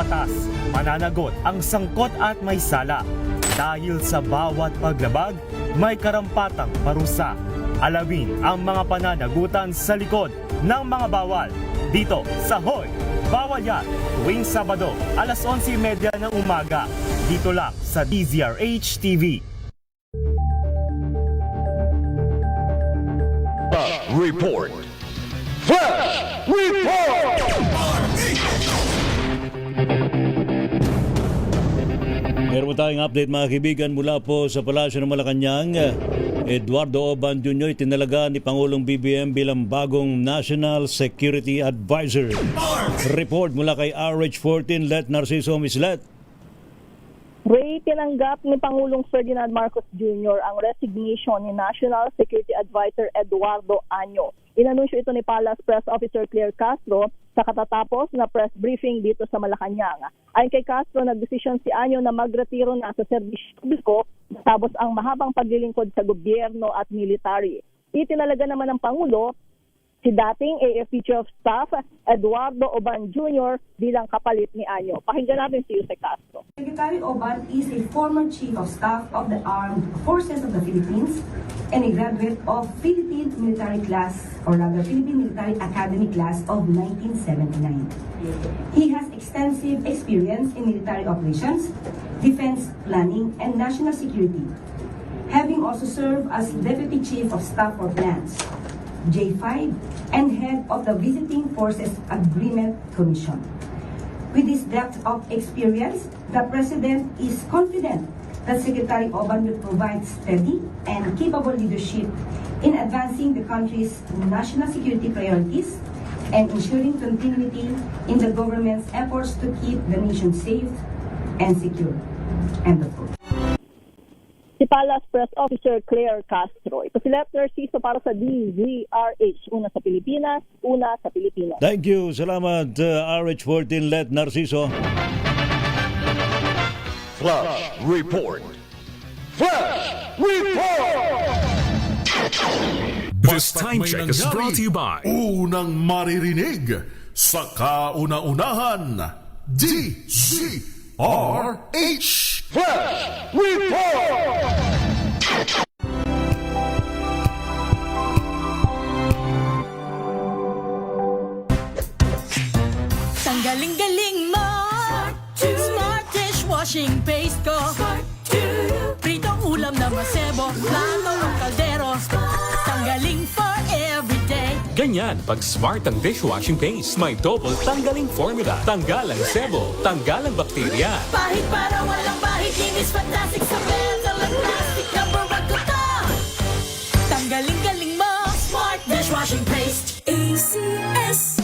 Batas, mananagot ang sangkot at may sala. Dahil sa bawat paglabag, may karampatang parusa. Alamin ang mga pananagutan sa likod ng mga bawal. Dito sa Hoy! Bawal Yan! Tuwing Sabado, alas 11:30 ng umaga. Dito lang sa DZRH TV. Report. Flash Report! Meron tayong update mga kaibigan mula po sa Palasyo ng Malacanang. Eduardo Oban Jr. tinalaga ni Pangulong BBM bilang bagong National Security Advisor. Report mula kay RH14, Let Narciso. Miss Let. Ray, tinanggap ni Pangulong Ferdinand Marcos Jr. ang resignation ni National Security Advisor Eduardo Año. Inanunsyo ito ni Palace Press Officer Claire Castro sa katatapos na press briefing dito sa Malacanang. Ayon kay Castro, nagdesisyon si Año na magretiro na sa serbisyo publiko matapos ang mahabang paglilingkod sa gobyerno at military. Itinalaga naman ng Pangulo si dating AFP Chief of Staff Eduardo Oban Jr. bilang kapalit ni Año. Pakinggan natin si Jose Castro. Secretary Oban is a former Chief of Staff of the Armed Forces of the Philippines and a graduate of Philippine Military Class, or rather Philippine Military Academy Class of 1979. He has extensive experience in military operations, defense planning, and national security, having also served as Deputy Chief of Staff for Plans, J5, and head of the Visiting Forces Agreement Commission. With this depth of experience, the President is confident that Secretary Oban will provide steady and capable leadership in advancing the country's national security priorities and ensuring continuity in the government's efforts to keep the nation safe and secure. End of quote. Si Palace Press Officer Claire Castro. Ito si Let Narciso para sa DZRH. Una sa Pilipinas, una sa Pilipino. Thank you. Salamat RH14, Let Narciso. Flash Report. Flash Report! This time check is brought to you by Unang maririnig sa kauna-unahan, DZRH. Flash Report! Tanggaling-galing mo Smart dishwashing paste ko Pritong ulam na masebo Plato o kaldero Tanggaling for everyday. Ganyan pag smart ang dishwashing paste. May double tanggaling formula. Tanggal ang sebo, tanggal ang bakterya. Pahit para walang bahid. Linis fantastic sa metal at plastic. Number 1 ko to. Tanggaling-galing mo Smart dishwashing paste. ACS.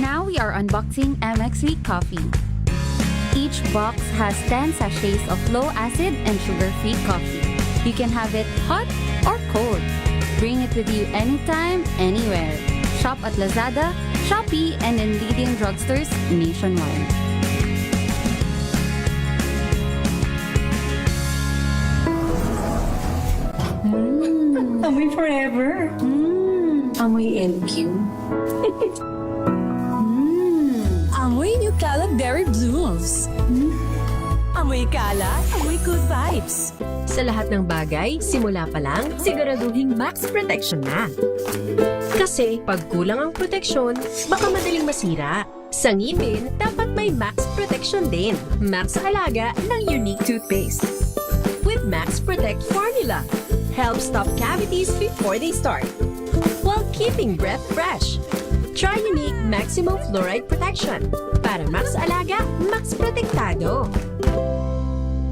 Now we are unboxing MX Sweet Coffee. Each box has 10 sachets of low-acid and sugar-free coffee. You can have it hot or cold. Bring it with you anytime, anywhere. Shop at Lazada, Shopee, and in leading drugstores nationwide. Amoy forever. Amoy LQ. Amoy New Caleb Berry Blues. Amoy kalat, amoy good vibes. Sa lahat ng bagay, simula pa lang, siguraduhin max protection na. Kasi pag kulang ang proteksyon, baka madaling masira. Sa ngipin, dapat may max protection din. Max Alaga ng Unique Toothpaste. With Max Protect Formula. Help stop cavities before they start. While keeping breath fresh. Try Unique Maximum Fluoride Protection. Para Max Alaga, Max Protektado.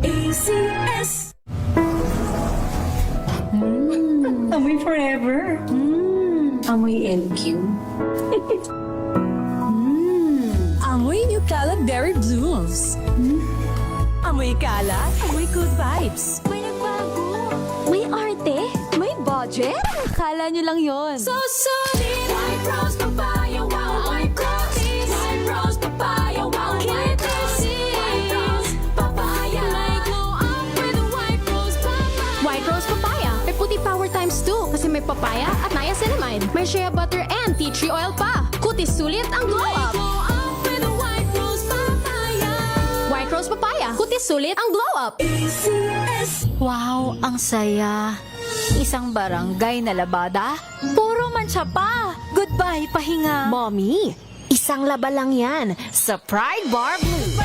ACS. Amoy forever. Amoy LQ. Amoy New Caleb Berry Blues. Amoy kalat, amoy good vibes. May nagbago. May arte. May budget. Akala nyo lang yon. So solid. White Rose Papaya, wow. White Rose. White Rose Papaya, wow. White Rose. White Rose Papaya. May glow up with White Rose Papaya. White Rose Papaya. May puti power times 2 kasi may papaya at niacinamide. May shea butter and tea tree oil pa. Kutis sulit ang glow up. White Rose Papaya. Kutis sulit ang glow up. Wow, ang saya. Isang barangay na labada, puro mancha pa. Goodbye, pahinga. Mommy, isang laba lang yan sa Pride Bar Blue.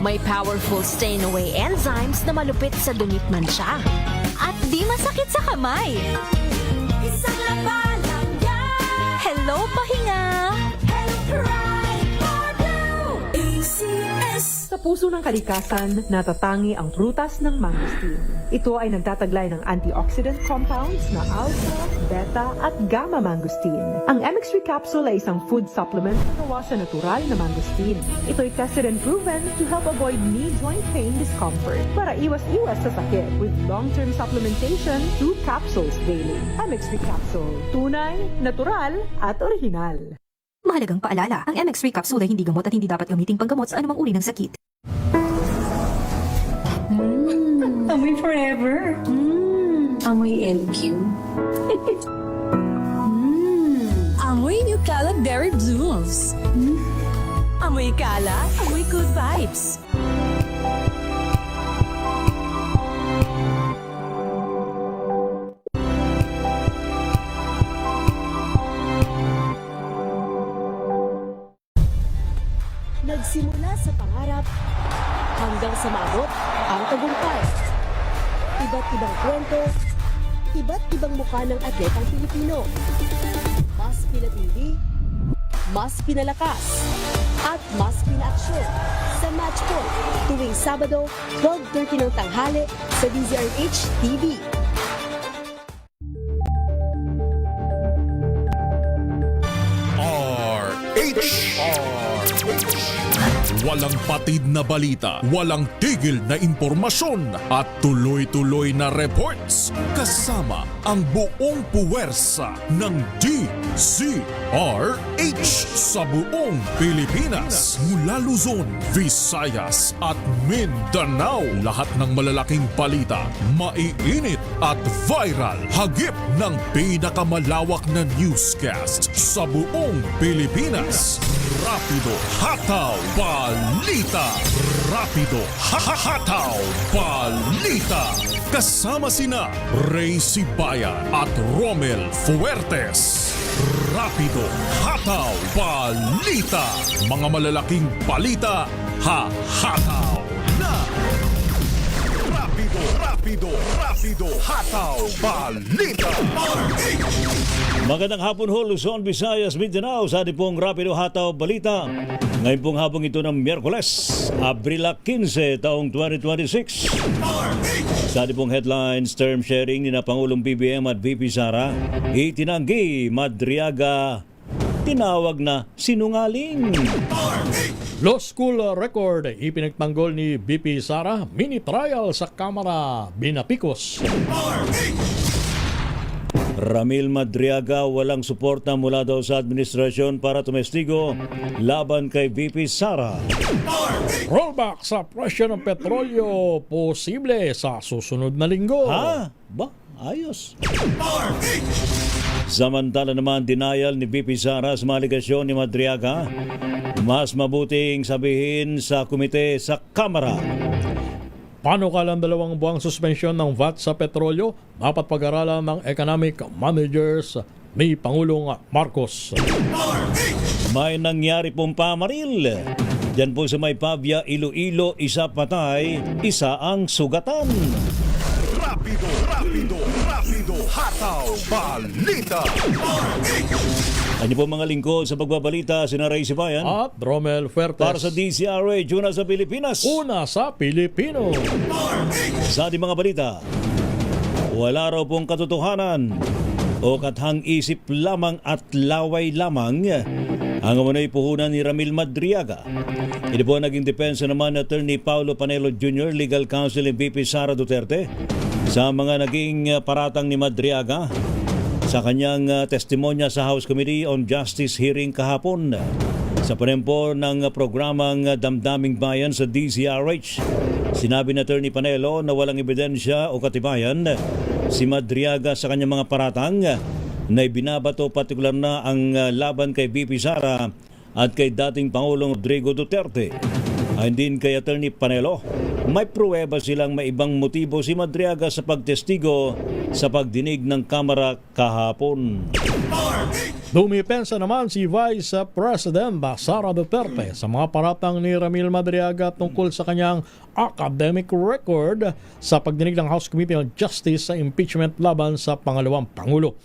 May powerful stain-away enzymes na malupit sa dunit mancha. At di masakit sa kamay. Isang laba lang yan. Hello, pahinga. Sa puso ng kalikasan, natatangi ang prutas ng mangosteen. Ito ay nagtataglay ng antioxidant compounds na alpha, beta at gamma mangosteen. Ang MX3 capsule ay isang food supplement na gawa sa natural na mangosteen. Ito ay tested and proven to help avoid knee joint pain discomfort para iwas-iwas sa sakit with long-term supplementation 2 capsules daily. MX3 capsule. Tunay, natural at original. Mahalagang paalala, ang MX3 capsule ay hindi gamot at hindi dapat gamiting panggamot sa anumang uri ng sakit. Amoy forever. Amoy LQ. Amoy New Cala Berry Blues. Amoy Cala, amoy good vibes. Nagsimula sa pangarap hanggang sa maabot ang tagumpay. Iba't ibang kwento, iba't ibang mukha ng atletang Pilipino. Mas pinatindi, mas pinalakas, at mas pinaaksyon sa Match Point tuwing Sabado, 12:30 ng tanghali sa DZRH TV. Walang patid na balita, walang tigil na impormasyon at tuloy-tuloy na reports kasama ang buong puwersa ng DZRH sa buong Pilipinas. Mula Luzon, Visayas at Mindanao, lahat ng malalaking balita, maiinit at viral. Hagip ng pinakamalawak na newscast sa buong Pilipinas. Rapido Hataw Balita. Rapido Hataw Balita. Kasama sina Ray Sibayan at Romel Fuertes. Rapido Hataw Balita. Mga malalaking balita, hahataw na. Rapido Hataw Balita. Magandang hapon ho, Luzon, Visayas, Mindanao. Sa ating pong Rapido Hataw Balita. Ngayon pong hapong ito ng Miyerkules, Abril 15, taong 2026. Sa ating pong headlines, term sharing ni na Pangulong BBM at VP Sara, itinanggi Madriaga, tinawag na sinungaling. Law school record ipinagtanggol ni VP Sara, mini trial sa Kamara, binapikos. Ramil Madriaga, walang suporta mula daw sa administrasyon para tumestigo laban kay VP Sara. Rollback sa presyo ng petrolyo posible sa susunod na linggo. Ha? Ba? Ayos. Samantala naman, denial ni VP Sara sa maligasyon ni Madriaga. Mas mabuting sabihin sa komite sa Kamara. Panukalang 2 buwang suspensyon ng VAT sa petrolyo dapat pag-aralan ng economic managers ni Pangulong Marcos. May nangyari pong pamaril. Diyan po sa may Pavia, Iloilo, isa patay, isa ang sugatan. Rapido Hataw Balita. Ano po mga lingkod sa pagbabalita, sina Ray Sibayan at Romel Fuertes. Para sa DZRH, una sa Pilipinas. Una sa Pilipino. Sa ating mga balita, wala raw pong katotohanan o kathang isip lamang at laway lamang ang umunay puhunan ni Ramil Madriaga. Ito po naging depensa naman ni Attorney Paulo Panelo Jr., Legal Counsel ni VP Sara Duterte sa mga naging paratang ni Madriaga sa kanyang testimonya sa House Committee on Justice hearing kahapon sa panempo ng programang Damdaming Bayan sa DZRH. Sinabi ni Attorney Panelo na walang ebidensya o katibayan si Madriaga sa kanyang mga paratang na ibinabato partikular na ang laban kay VP Sara at kay dating Pangulong Rodrigo Duterte. Ayon din kay Attorney Panelo, may pruweba silang may ibang motibo si Madriaga sa pagtestigo sa pagdinig ng Kamara kahapon. Dumipensa naman si Vice President Sara Duterte sa mga paratang ni Ramil Madriaga tungkol sa kanyang academic record sa pagdinig ng House Committee on Justice sa impeachment laban sa pangalawang Pangulo.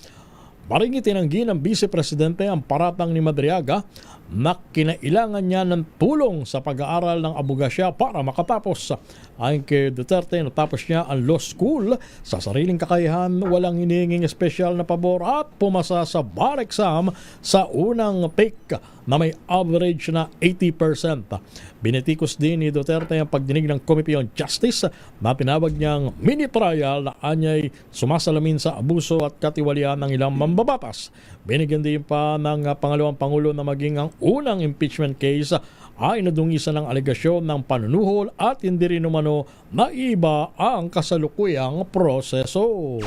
Maring itinanggi ng Vice Presidente ang paratang ni Madriaga na kinailangan niya ng tulong sa pag-aaral ng abogasya para makatapos. Ayon kay Duterte, natapos niya ang law school sa sariling kakayahan, walang hinihinging espesyal na pabor at pumasa sa bar exam sa unang take na may average na 80%. Binitikos din ni Duterte ang pagdinig ng Committee on Justice na tinawag niyang mini trial na anyay sumasalamin sa abuso at katiwalian ng ilang mambabatas. Binigyan din pa ng pangalawang Pangulo na maging ang unang impeachment case ay nadungisan ng alegasyon ng panunuhol at hindi rin umano na iba ang kasalukuyang proseso.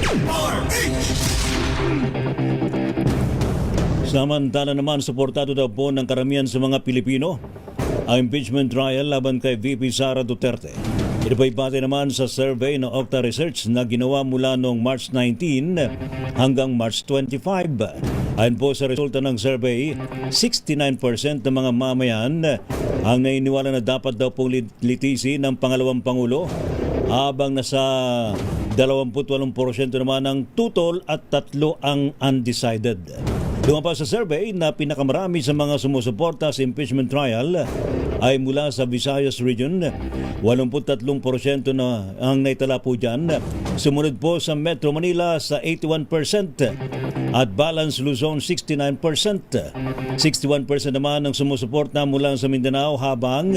Samantala naman, suportado daw po ng karamihan sa mga Pilipino ang impeachment trial laban kay VP Sara Duterte. Ito pa'y base naman sa survey ng Octa Research na ginawa mula noong March 19 hanggang March 25. Ayon po sa resulta ng survey, 69% ng mga mamayan ang naniniwala na dapat daw pong litisi ng pangalawang Pangulo, habang nasa 28% naman ang tutol at 3 ang undecided. Lumabas sa survey na pinakamarami sa mga sumusuporta sa impeachment trial ay mula sa Visayas Region, 83% na ang naitala po dyan. Sumunod po sa Metro Manila sa 81% at balance Luzon 69%. 61% naman ang sumusuporta mula sa Mindanao, habang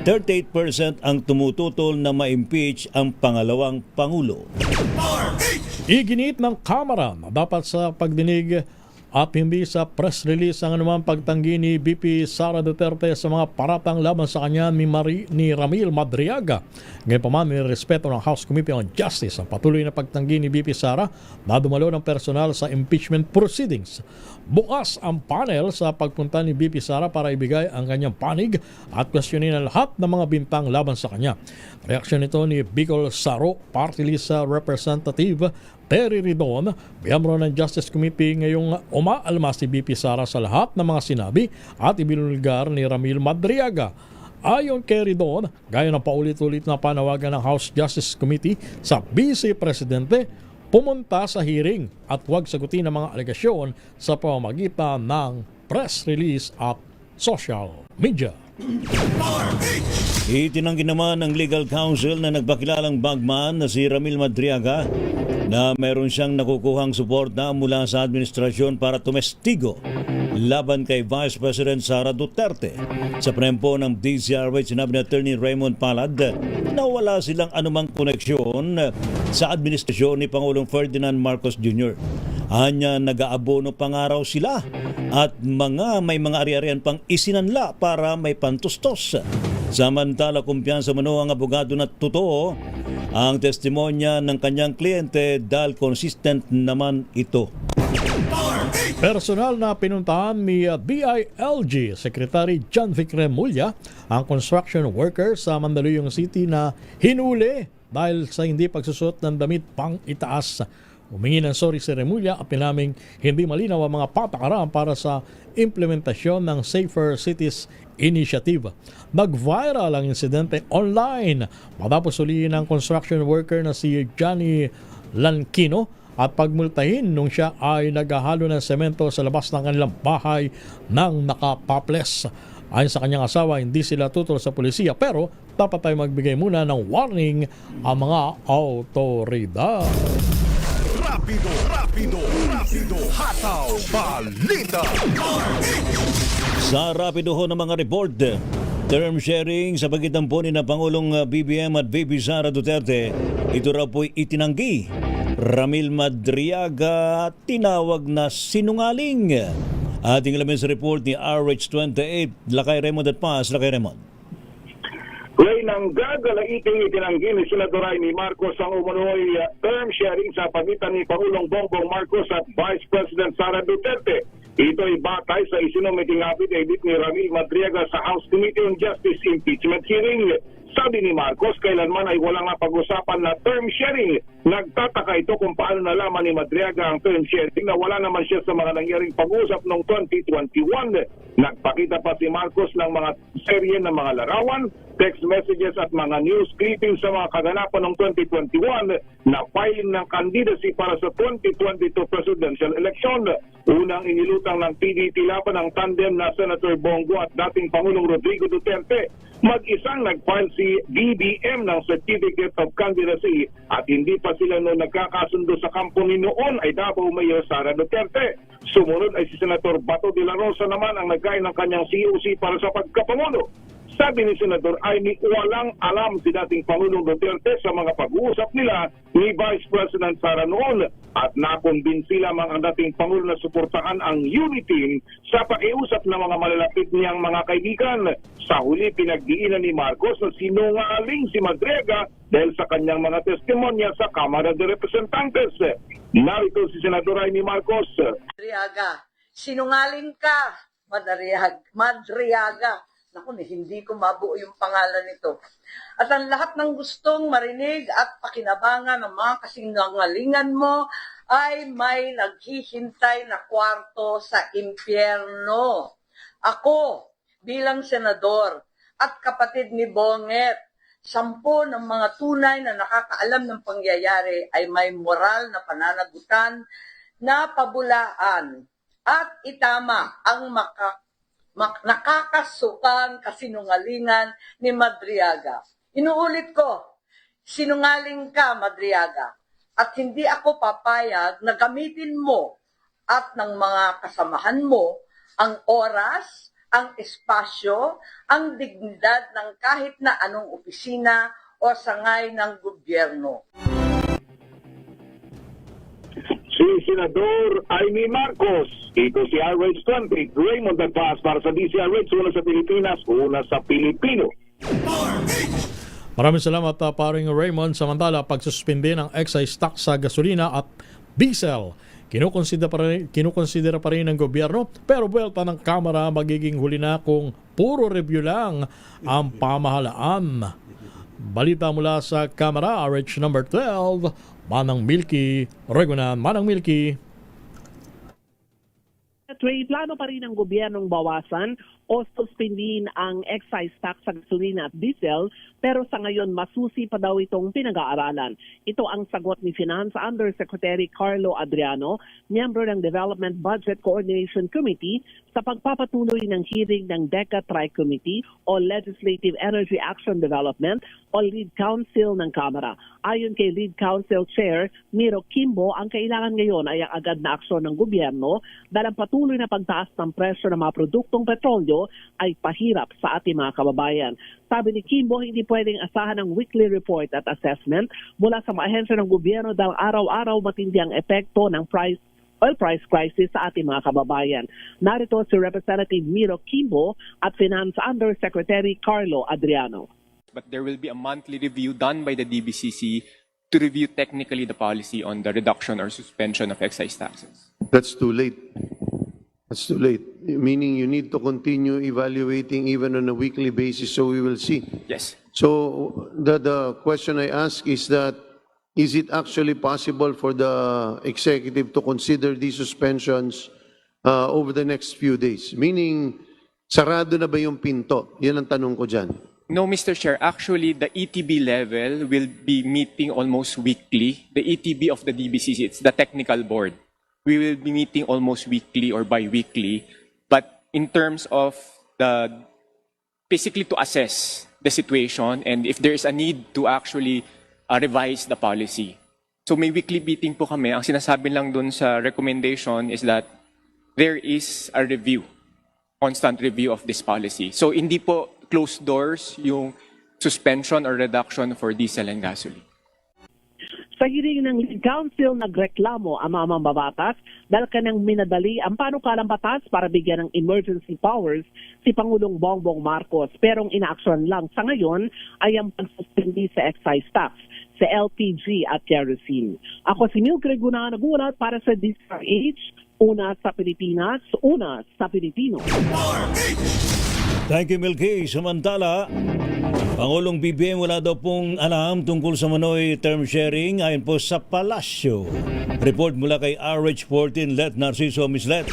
38% ang tumututol na ma-impeach ang pangalawang Pangulo. Iginit ng Kamara na dapat sa pagdinig at hindi sa press release ang anumang pagtanggi ni VP Sara Duterte sa mga paratang laban sa kanya ni Ramil Madriaga. Ngayon pa man, nirespeto ng House Committee on Justice ang patuloy na pagtanggi ni VP Sara na dumalo ng personal sa impeachment proceedings. Bukas ang panel sa pagpunta ni VP Sara para ibigay ang kanyang panig at questionin ang lahat ng mga bintang laban sa kanya. Reaksyon ito ni Bicol Saro, Party List Representative Terry Ridon, miyembro ng Justice Committee, ngayong umaalma si VP Sara sa lahat ng mga sinabi at ibinulgar ni Ramil Madriaga. Ayon kay Ridon, gaya ng paulit-ulit na panawagan ng House Justice Committee sa Vice Presidente, pumunta sa hearing at huwag sagutin ang mga alegasyon sa pamamagitan ng press release at social media. Itinanggi naman ng legal counsel na nagpakilalang bagman na si Ramil Madriaga na meron siyang nakukuhang suporta mula sa administrasyon para tumestigo laban kay Vice President Sara Duterte. Sa prempo ng DCRH, sinabi ni Attorney Raymond Palad na wala silang anumang koneksyon sa administrasyon ni Pangulong Ferdinand Marcos Jr. Anya nag-aabono pangaraw sila at may mga ari-arian pang isinanla para may pantustos. Samantala, kumpiyansa mano ang abogado na totoo ang testimonya ng kanyang kliyente dahil consistent naman ito. Personal na pinuntahan ni DILG Secretary John Vic Remulla ang construction worker sa Mandaluyong City na hinuli dahil sa hindi pagsusot ng damit pang itaas. Humingi ng sorry si Remulla at pinaming hindi malinaw ang mga patakaran para sa implementasyon ng Safer Cities Initiative. Nag-viral ang insidente online matapos hulihin ng construction worker na si Johnny Lankino at pagmultahin nung siya ay naghahalo ng semento sa labas ng kanilang bahay ng nakapaples. Ayon sa kanyang asawa, hindi sila tutol sa pulisya pero dapat tayo magbigay muna ng warning ang mga autoridad. Rapido, hataw, balita. Sa rapido ho ng mga report, term sharing sa pagitan po ni na Pangulong BBM at VP Sara Duterte, ito raw po'y itinanggi. Ramil Madriaga tinawag na sinungaling. Ating alamin sa report ni RH28, Lakay Raymond at Paz. Lakay Raymond. Ray, nang gagalaiting itinanggi ni Senador Amy Marcos ang umunoy term sharing sa pagitan ni Pangulong Bongbong Marcos at Vice President Sara Duterte. Ito'y batay sa isinumiting affidavit ni Ramil Madriaga sa House Committee on Justice Impeachment Hearing. Sabi ni Marcos, kailanman ay walang napag-usapan na term sharing. Nagtataka ito kung paano nalaman ni Madriaga ang term sharing na wala naman siya sa mga nangyaring pag-usap noong 2021. Nagpakita pa si Marcos ng mga serye ng mga larawan, text messages at mga news clippings sa mga kaganapan noong 2021 na filing ng candidacy para sa 2022 presidential election. Unang inilutang ng PDP laban ang tandem na Senator Bongo at dating Pangulong Rodrigo Duterte. Mag-isang nag-file si BBM ng Certificate of Candidacy at hindi pa sila noon nagkakasundo sa kampo ni noon ay Davao Mayor Sara Duterte. Sumunod ay si Senator Bato de la Rosa naman ang nagkain ng kanyang COC para sa pagkapangulo. Sabi ni Senador Amy, walang alam si dating Pangulong Duterte sa mga pag-uusap nila ni Vice President Sara noon at nakumbinsi lamang ang dating Pangulo na suportahan ang unity sa pakiusap ng mga malalapit niyang mga kaibigan. Sa huli, pinagdiinan ni Marcos na sinungaling si Madriaga dahil sa kanyang mga testimonya sa Kamara de Representantes. Narito si Senador Amy Marcos. Madriaga, sinungaling ka, Madriaga. Naku, hindi ko mabuo yung pangalan nito. At ang lahat ng gustong marinig at pakinabangan ng mga kasinungalingan mo ay may naghihintay na kwarto sa impyerno. Ako, bilang senador at kapatid ni Bonget, 10 ng mga tunay na nakakaalam ng pangyayari ay may moral na pananagutan na pabulaan at itama ang nakakasukang kasinungalingan ni Madriaga. Inuulit ko, sinungaling ka, Madriaga, at hindi ako papayag na gamitin mo at ng mga kasamahan mo ang oras, ang espasyo, ang dignidad ng kahit na anong opisina o sangay ng gobyerno. Si Senador Amy Marcos. Ito si RH20, Raymond Advaz para sa DCRH, una sa Pilipinas, una sa Pilipino. Maraming salamat paring Raymond. Samantala, pagsuspindi ng excise tax sa gasolina at diesel, kinukonsidera pa rin ng gobyerno, pero buwelta ng Kamara magiging huli na kung puro review lang ang pamahalaan. Balita mula sa Kamara, RH number 12, Manang Milky Regunan. Manang Milky. Ray, plano pa rin ng gobyernong bawasan o suspindihin ang excise tax sa gasolina at diesel, pero sa ngayon masusi pa daw itong pinag-aaralan. Ito ang sagot ni Finance Undersecretary Carlo Adriano, miyembro ng Development Budget Coordination Committee, sa pagpapatuloy ng hearing ng DECA Tri-Committee o Legislative Energy Action Development o Lead Council ng Kamara. Ayon kay Lead Council Chair Miro Kimbo, ang kailangan ngayon ay ang agad na aksyon ng gobyerno dahil ang patuloy na pagtaas ng presyo ng mga produktong petrolyo ay pahirap sa ating mga kababayan. Sabi ni Kimbo, hindi pwedeng asahan ng weekly report at assessment mula sa mga ahensya ng gobyerno dahil araw-araw matindi ang epekto ng oil price crisis sa ating mga kababayan. Narito si Representative Miro Kimbo at Finance Undersecretary Carlo Adriano. But there will be a monthly review done by the DBCC to review technically the policy on the reduction or suspension of excise taxes. That's too late. That's too late. Meaning you need to continue evaluating even on a weekly basis, so we will see. Yes. So the question I ask is that, is it actually possible for the executive to consider these suspensions over the next few days? Meaning, sarado na ba yung pinto? Yan ang tanong ko dyan. No, Mr. Chair. Actually, the ETB level will be meeting almost weekly. The ETB of the DBCC, it's the technical board. We will be meeting almost weekly or bi-weekly. But in terms of basically to assess the situation and if there is a need to actually revise the policy. So may weekly meeting po kami. Ang sinasabi lang dun sa recommendation is that there is a review, constant review of this policy. So hindi po closed doors yung suspension or reduction for diesel and gasoline. Sa Sa hearing ng Lead Council, nagreklamo ang mga mambabatas dahil kanang minadali ang panukalang batas para bigyan ng emergency powers si Pangulong Bongbong Marcos. Pero ang inaaksyon lang sa ngayon ay ang pagsuspindi sa excise tax sa LPG at kerosene. Ako si Mildred Guna, nagulat para sa DZRH, una sa Pilipinas, una sa Pilipino. Thank you, Milky. Samantala, Pangulong BBM wala daw pong alam tungkol sa Manoy term sharing ayon po sa Palasyo. Report mula kay RH14, Let Narciso, Miss Let.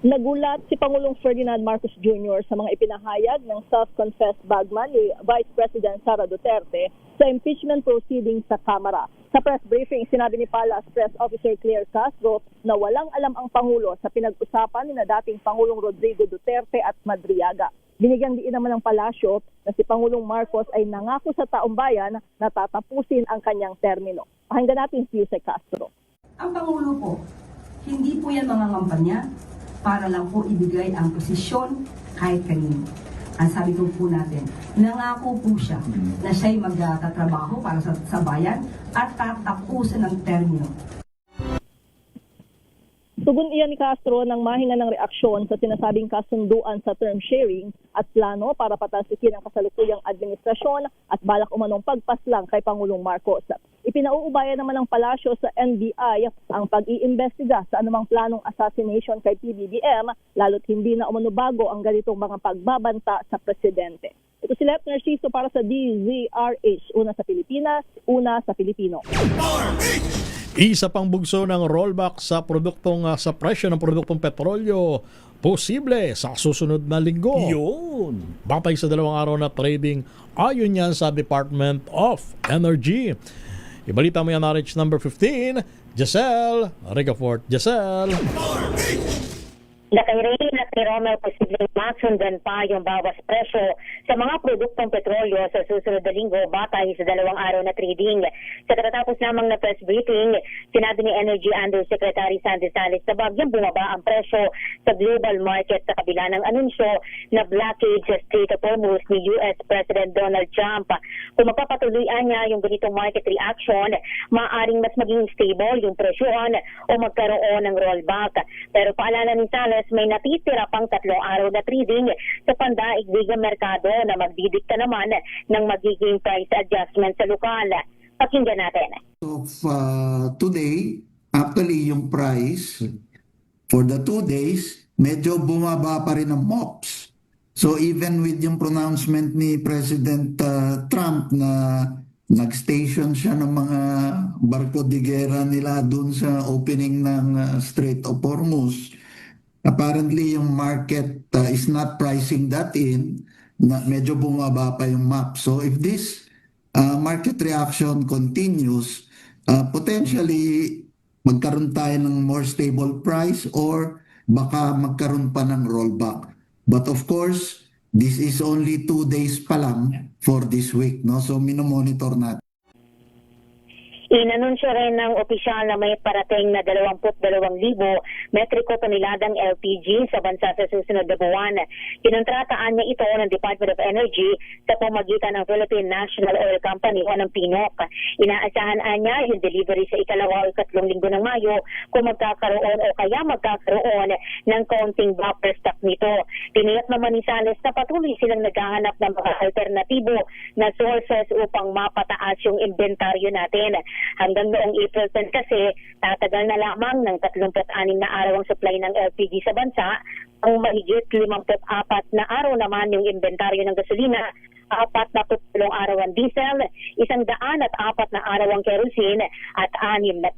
Nagulat si Pangulong Ferdinand Marcos Jr. sa mga ipinahayag ng self-confessed bagman ni Vice President Sara Duterte sa impeachment proceedings sa Kamara. Sa press briefing, sinabi ni Palace Press Officer Claire Castro na walang alam ang Pangulo sa pinag-usapan ni na dating Pangulong Rodrigo Duterte at Madriaga. Binigyang diin naman ng Palasyo na si Pangulong Marcos ay nangako sa taong bayan na tatapusin ang kanyang termino. Pakinggan natin si Jose Castro. Ang Pangulo po, hindi po yan mga ngampanya para lang po ibigay ang posisyon kahit kanino. Ang sabi ko po natin, nangako po siya na siya'y magtatrabaho para sa bayan at tatapusin ang termino. Tugon iyan ni Castro nang mahinga ng reaksyon sa sinasabing kasunduan sa term sharing at plano para patalsikin ang kasalukuyang administrasyon at balak umanong pagpaslang kay Pangulong Marcos. Ipinauubaya naman ng Palasyo sa NBI ang pag-iimbestiga sa anumang planong assassination kay PBBM lalo't hindi na umano bago ang ganitong mga pagbabanta sa presidente. Ito si Let Narciso para sa DZRH, una sa Pilipinas, una sa Pilipino. Isa pang bugso ng rollback sa produktong sa presyo ng produktong petrolyo posible sa susunod na linggo. Yun. Batay sa 2 araw na trading, ayon yan sa Department of Energy. Ibalita mo yan RH number 15, Giselle Rigafort. Giselle. Nakairay at ni Romel posibleng masundan pa yung bawas presyo sa mga produktong petrolyo sa susunod na linggo batay sa 2 araw na trading. Sa katatapos namang na press briefing, sinabi ni Energy Undersecretary Sandy Sales na bagyang bumaba ang presyo sa global market sa kabila ng anunsyo na blockade sa Strait of Hormuz ni US President Donald Trump. Kung magpapatuloyan niya yung ganitong market reaction, maaaring mas maging stable yung presyohan o magkaroon ng rollback. Pero paalala ni Sales, may natitira pang 3 araw na trading sa pandaigdigang merkado na magdidikta naman ng magiging price adjustment sa lokal. Pakinggan natin. Today, actually yung price for the 2 days, medyo bumaba pa rin ang MOPS. So even with yung pronouncement ni President Trump na nag-station siya ng mga barko de guerra nila dun sa opening ng Strait of Hormuz, apparently yung market is not pricing that in, na medyo bumaba pa yung map. So if this market reaction continues, potentially magkaroon tayo ng more stable price or baka magkaroon pa ng rollback. But of course, this is only 2 days pa lang for this week, no? So minomonitor natin. Inanunsyo rin ng opisyal na may parating na 22,000 metriko toneladang LPG sa bansa sa susunod na buwan. Kinontrataan niya ito ng Department of Energy sa pamagitan ng Philippine National Oil Company o ng PNOC. Inaasahan niya yung delivery sa 2 o 3 linggo ng Mayo kung magkakaroon o kaya magkakaroon ng counting buffer stock nito. Tiniyak naman ni Sales na patuloy silang naghahanap ng mga alternatibo na sources upang mapataas yung inventaryo natin. Hanggang noong April 10 kasi, tatagal na lamang ng 36 na araw ang supply ng LPG sa bansa. Ang mahigit 54 na araw naman yung inventaryo ng gasolina, 47 araw ang diesel, 104 na araw ang kerosene, at 67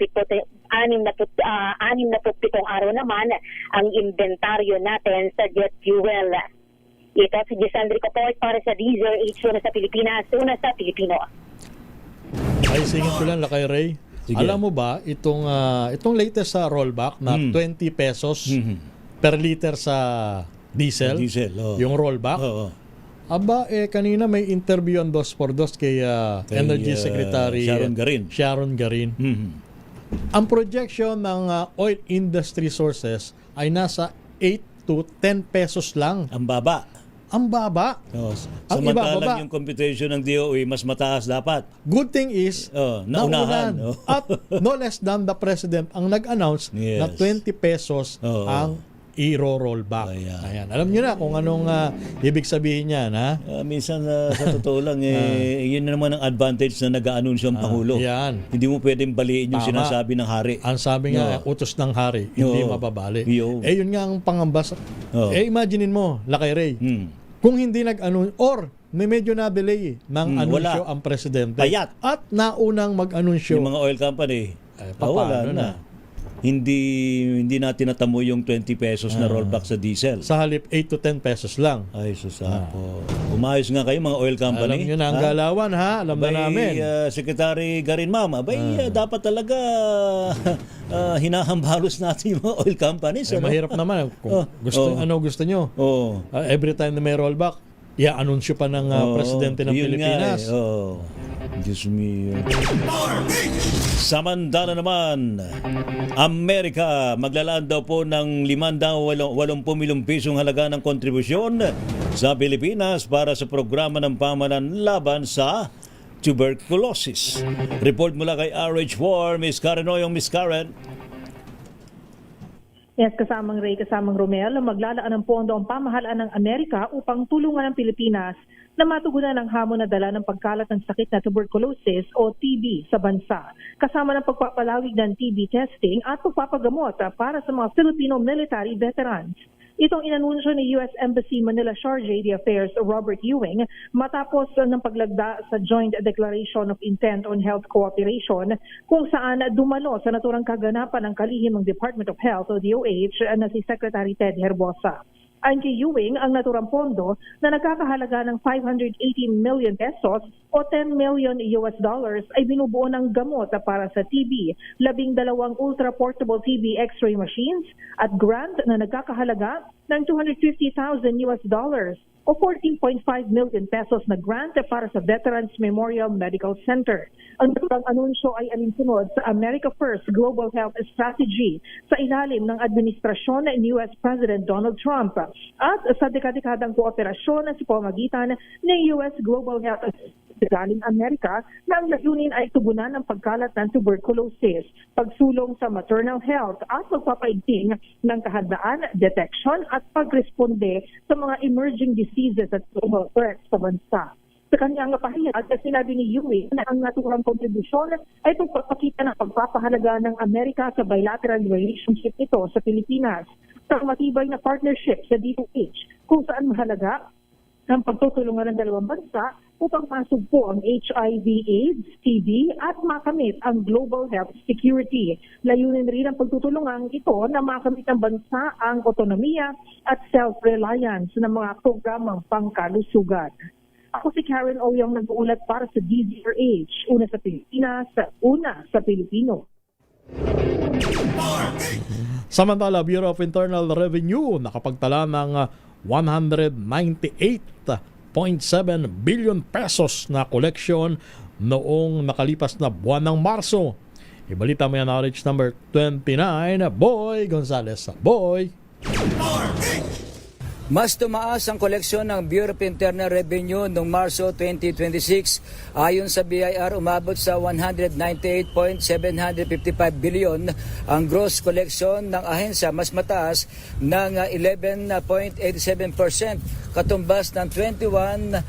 araw naman ang inventaryo natin sa jet fuel. Ito si Giselle Rigafort para sa DZRH, una sa Pilipinas, una sa Pilipino. Ay, singit ko lang, Lakay Ray. Sige. Alam mo ba, itong latest sa rollback na 20 pesos per liter sa diesel, yung rollback, aba, kanina may interview on 2x2 kay Energy Secretary Sharon Garin. Ang projection ng oil industry sources ay nasa 8 to 10 pesos lang. Ang baba. ang baba. Oh, Ang iba, baba. samantalang yung computation ng DOE mas mataas dapat. Good thing is, naunahan. At no less than the president ang nag-announce na Yes. 20 pesos ang i-roll back. Ayan. Alam niyo na kung anong ibig sabihin niyan, ha? Minsan sa totoo lang, yun na naman ang advantage na nag-aanunsyo ang Pangulo. Yan. Hindi mo pwedeng baliin yung Tama. sinasabi ng hari. Ang sabi nga, utos ng hari, hindi mababali. Yun nga ang pangambas. Imaginein mo, Lakay Ray, kung hindi nag-anunsyo, or may medyo na-delay ng anunsyo ang presidente. Payat. At naunang mag-anunsyo. Yung mga oil company, wala paano na. Hindi natin natamo yung 20 pesos na rollback sa diesel. Sa halip 8 to 10 pesos lang. Ay, susapo. Umayos nga kayo mga oil company. Alam nyo na ang galawan, ha? Alam na namin. Secretary Garin Mama, dapat talaga hinahambalos natin yung mga oil companies. Mahirap naman. Kung gusto nyo. Every time na may rollback, i-anunsyo pa ng presidente ng Pilipinas. Diyos mio. Samantala naman, Amerika maglalaan daw po ng 580 milyong pisong halaga ng kontribusyon sa Pilipinas para sa programa ng pamahalaan laban sa tuberculosis. Report mula kay RH4, Miss Karen Oyong. Miss Karen. Yes, kasamang Ray, kasamang Romel, maglalaan ng pondo ang pamahalaan ng Amerika upang tulungan ang Pilipinas na matugunan ang hamon na dala ng pagkalat ng sakit na tuberculosis o TB sa bansa. Kasama ng pagpapalawig ng TB testing at pagpapagamot para sa mga Filipino military veterans. Itong inanunsyo ni U.S. Embassy Manila Charge de Affairs Robert Ewing matapos ng paglagda sa Joint Declaration of Intent on Health Cooperation kung saan dumalo sa naturang kaganapan ng kalihim ng Department of Health o DOH na si Secretary Ted Herbosa. Ayon kay Ewing, ang naturang pondo na nagkakahalaga ng 580 million pesos o 10 million US dollars ay binubuo ng gamot para sa TB, 12 ultra-portable TB X-ray machines at grant na nagkakahalaga ng 250,000 US dollars o 14.5 million pesos na grant para sa Veterans Memorial Medical Center. Ang anunsyo ay alinsunod sa America First Global Health Strategy sa ilalim ng administrasyon ni US President Donald Trump at sa dekadang kooperasyon sa pamamagitan ng US Global Health galing Amerika na ang layunin ay tugunan ang pagkalat ng tuberculosis, pagsulong sa maternal health at pagpapaigting ng kahandaan, detection at pagresponde sa mga emerging diseases at global threats sa bansa. Sa kanyang pahayag, sinabi ni Ewing na ang naturang kontribusyon ay pagpapakita ng pagpapahalaga ng Amerika sa bilateral relationship nito sa Pilipinas sa matibay na partnership sa DOH kung saan mahalaga ang pagtutulungan ng dalawang bansa upang masugpo ang HIV/AIDS, TB at makamit ang global health security. Layunin rin ang pagtutulungan ito na makamit ng bansa ang otonomiya at self-reliance ng mga programang pangkalusugan. Ako si Karen Oyong, nag-uulat para sa DZRH, una sa Pilipinas, una sa Pilipino. Samantala, Bureau of Internal Revenue nakapagtala ng 198.7 billion pesos na koleksyon noong nakalipas na buwan ng Marso. Ibalita mo yan, RH number 29, Boy Gonzales. Boy! Mas tumaas ang koleksyon ng Bureau of Internal Revenue noong Marso 2026. Ayon sa BIR, umabot sa 198.755 billion ang gross collection ng ahensya, mas mataas ng 11.87%, katumbas ng 21.86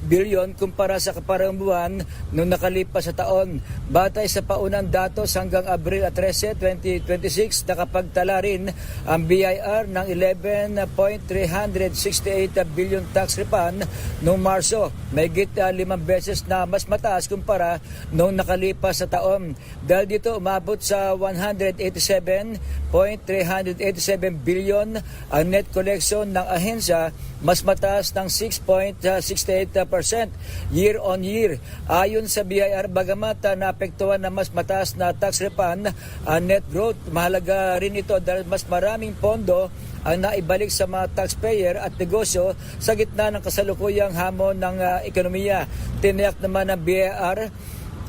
billion kumpara sa kaparang buwan noong nakalipas sa taon. Batay sa paunang datos hanggang Abril 13, 2026, nakapagtala rin ang BIR ng 11.368 billion tax refund noong Marso. Mahigit 5 beses na mas mataas kumpara noong nakalipas sa taon. Dahil dito umabot sa 187.387 billion ang net collection ng ahensya, mas mataas ng 6.68% year on year. Ayon sa BIR, bagamat naapektuhan na mas mataas na tax refund ang net growth, mahalaga rin ito dahil mas maraming pondo ang naibalik sa mga taxpayer at negosyo sa gitna ng kasalukuyang hamon ng ekonomiya. Tiniyak naman ng BIR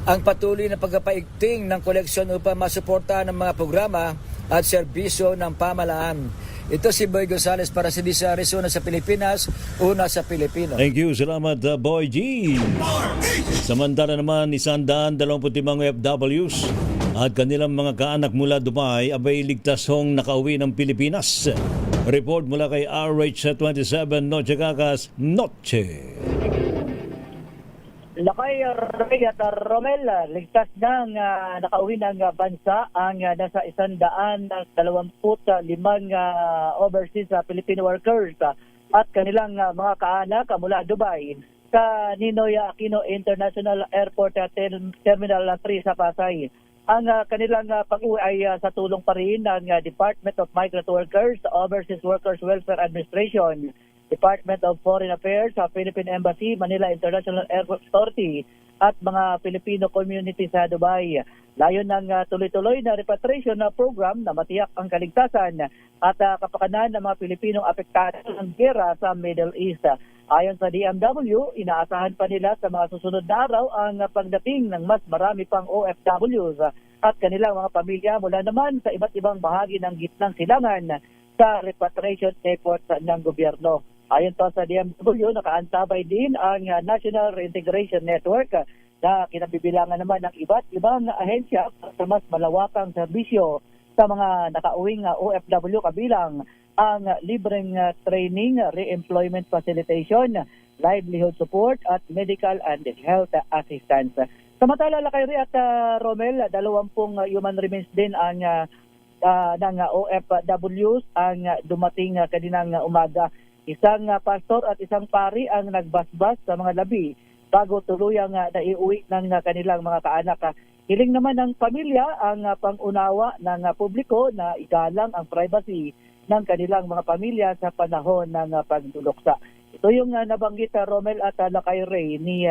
ang patuloy na pagpapaigting ng koleksyon upang masuportahan ng mga programa at serbisyo ng pamahalaan. Ito si Boy Gonzales para sa Disaris, una sa Pilipinas, una sa Pilipino. Thank you. Salamat, Boy G. Samantala naman, 125 OFWs at kanilang mga kaanak mula Dubai abay ligtas hong nakauwi ng Pilipinas. Report mula kay RH27 Noche Kakas Noche. Lakay Ray at Romel, ligtas ng nakauwi ng bansa ang nasa 125 overseas Filipino workers at kanilang mga kaanak mula Dubai sa Ninoy Aquino International Airport Terminal 3 sa Pasay. Ang kanilang pag-uwi ay sa tulong pa rin ng Department of Migrant Workers, Overseas Workers Welfare Administration, Department of Foreign Affairs, Philippine Embassy, Manila International Airport Authority at mga Filipino community sa Dubai. Layon ng tuloy-tuloy na repatriation na program na matiyak ang kaligtasan at kapakanan ng mga Pilipinong apektado ng gera sa Middle East. Ayon sa DMW, inaasahan pa nila sa mga susunod na araw ang pagdating ng mas marami pang OFWs at kanilang mga pamilya mula naman sa iba't ibang bahagi ng gitnang silangan sa repatriation effort ng gobyerno. Ayon pa sa DMW, nakaantabay din ang National Reintegration Network na kinabibilangan naman ng iba't ibang ahensya sa mas malawakang serbisyo sa mga nakauwing OFW kabilang ang libreng training, re-employment facilitation, livelihood support at medical and health assistance. Samantala, Lakay at Romel, 20 human remains din ang ng OFWs ang dumating kaninang umaga. Isang pastor at isang pari ang nagbasbas sa mga labi bago tuluyang naiuwi ng kanilang mga kaanak. Hiling naman ng pamilya ang pangunawa ng publiko na igalang ang privacy ng kanilang mga pamilya sa panahon ng pagduluksa. Ito yung nabanggit Romel at Lakay Ray ni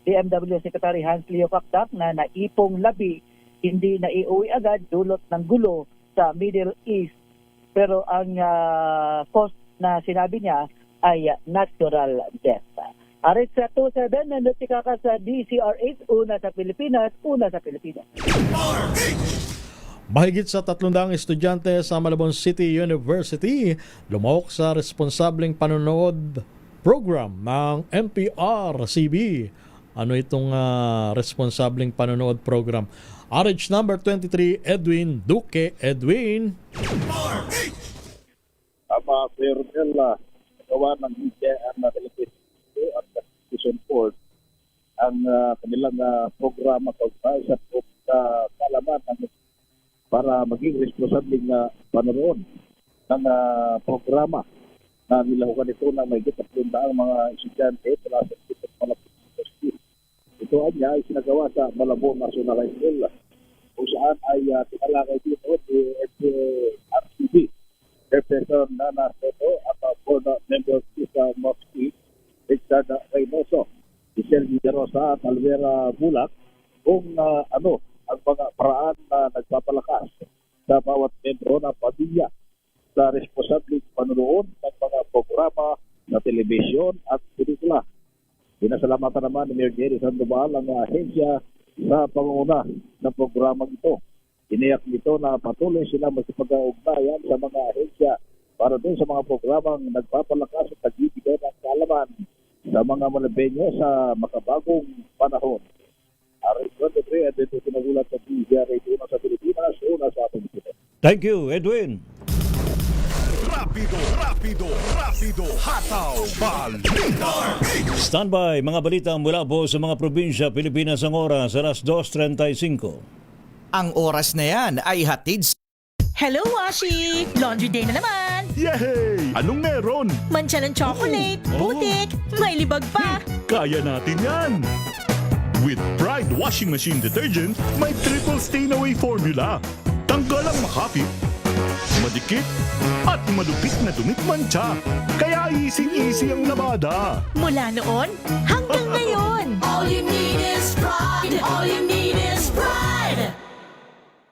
DMW Secretary Hans Leo Kakdak na naipong labi hindi naiuwi agad dulot ng gulo sa Middle East. Pero ang cause na sinabi niya ay natural death. Arit sa 27, nandun si Kaka sa DCRH, una sa Pilipinas, una sa Pilipinas. Mahigit sa 300 estudyante sa Malabon City University lumahok sa responsableng panonood program ng MPRCB. Ano itong responsableng panonood program? RH number 23, Edwin Duque. Edwin. Ama Fermela, gawa ng DTR na Television at Television Board ang kanilang programa kaugnay sa kaalaman para maging responsabling panonood ng programa na nilahukan ito ng may gitapundang mga estudyante mula sa Malabon University. Ito niya ay sinagawa sa Malabon National High School kung saan ay tinalakay dito ni RCB. Representative Nana Soto at board member sa Mosque, Richard Reynoso, Giselle Villarosa at Alvera Bulak kung ang mga paraan na nagpapalakas sa bawat membro ng pamilya sa responsabling panunood ng mga programa na telebisyon at pelikula. Pinasalamatan naman ni Mayor Jerry Sandoval ang ahensya sa pangunguna ng programang ito. Iniyak nito na patuloy sila magkipag-ugnayan sa mga ahensya para din sa mga programang nagpapalakas at nagbibigay ng kaalaman sa mga Malabenyo sa makabagong panahon. RH23 at dito sinagulat sa DZRH, una sa Pilipinas, una sa Pilipinas. Thank you, Edwin. Rapido, hataw, balita. Standby, mga balita mula po sa mga probinsya Pilipinas ang oras, alas 2:35. Ang oras na yan ay hatid sa... Hello, Washi! Laundry day na naman! Yay! Anong meron? Mancha ng chocolate, putik, may libag pa! Kaya natin yan! With Pride Washing Machine Detergent, may triple stain-away formula. Tanggal ang makapit, madikit, at malupit na dumit mancha. Kaya easy-easy ang labada. Mula noon hanggang ngayon! All you need is pride. All you need is pride.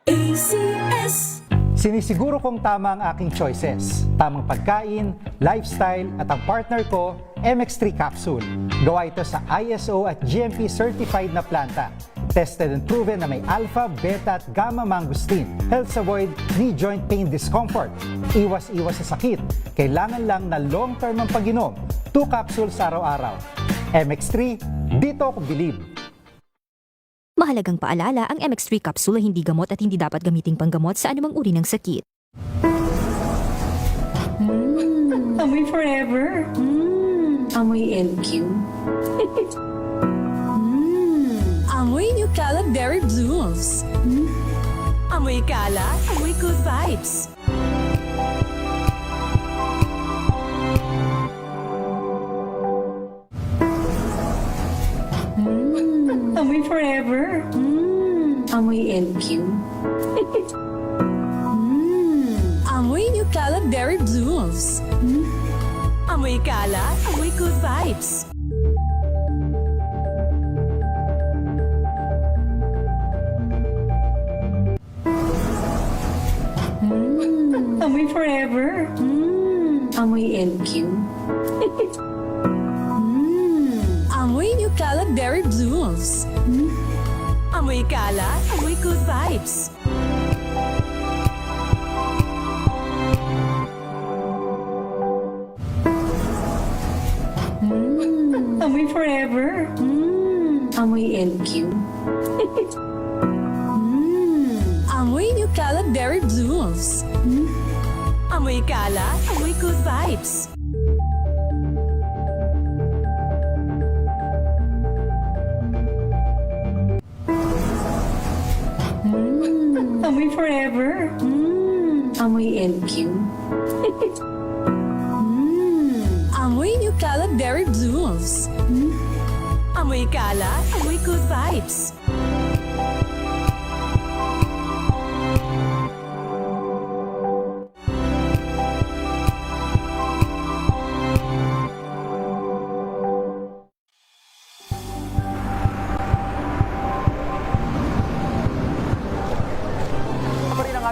ACS. Sinisiguro kong tama ang aking choices. Tamang pagkain, lifestyle, at ang partner ko, MX3 Capsule. Gawa ito sa ISO at GMP certified na planta. Tested and proven na may alpha, beta at gamma mangosteen. Helps avoid knee joint pain discomfort. Iwas-iwas sa sakit. Kailangan lang na long-term ang pag-inom. 2 capsules araw-araw. MX3, dito ako believe. Mahalagang paalala, ang MX3 capsule ay hindi gamot at hindi dapat gamiting panggamot sa anumang uri ng sakit. Amoy forever. Amoy LQ. Amoy New Cala Berry Blooms. Amoy Cala, amoy good vibes. Amoy forever. Amoy LQ. Amoy New Cala Berry Blooms. Amoy Cala, amoy good vibes. Amoy forever. Amoy LQ. Amoy New Cala Berry Blooms. Amoy Cala, amoy good vibes. Amoy forever. Amoy LQ. Amoy New Cala Berry Blooms. Amoy Cala, amoy good vibes. Amoy forever. Amoy LQ. Amoy New Cala Berry Blooms. Amoy Cala, amoy good vibes.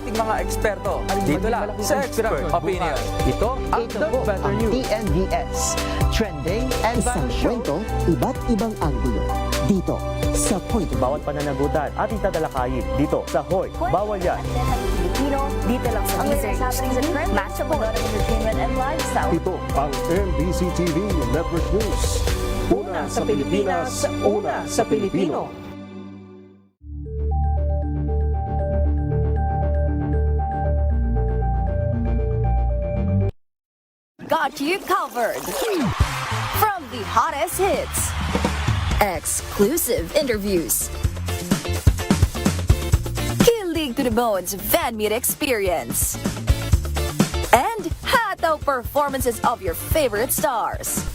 ating mga eksperto. Dito lang sa Expert Opinion. Ito ang The Better News. TNVS. Trending and Isang kwento, iba't ibang anggulo. Dito sa Point of View. Bawat pananagutan ating tatalakayin dito sa Hoy. Bawal yan. Pilipino, dito lang sa Music. Match of entertainment and lifestyle. Ito ang MBC TV Network News. Una sa Pilipinas, una sa Pilipino. Got you covered. From the hottest hits, exclusive interviews, kilig to the bones fan meet experience, and hataw performances of your favorite stars.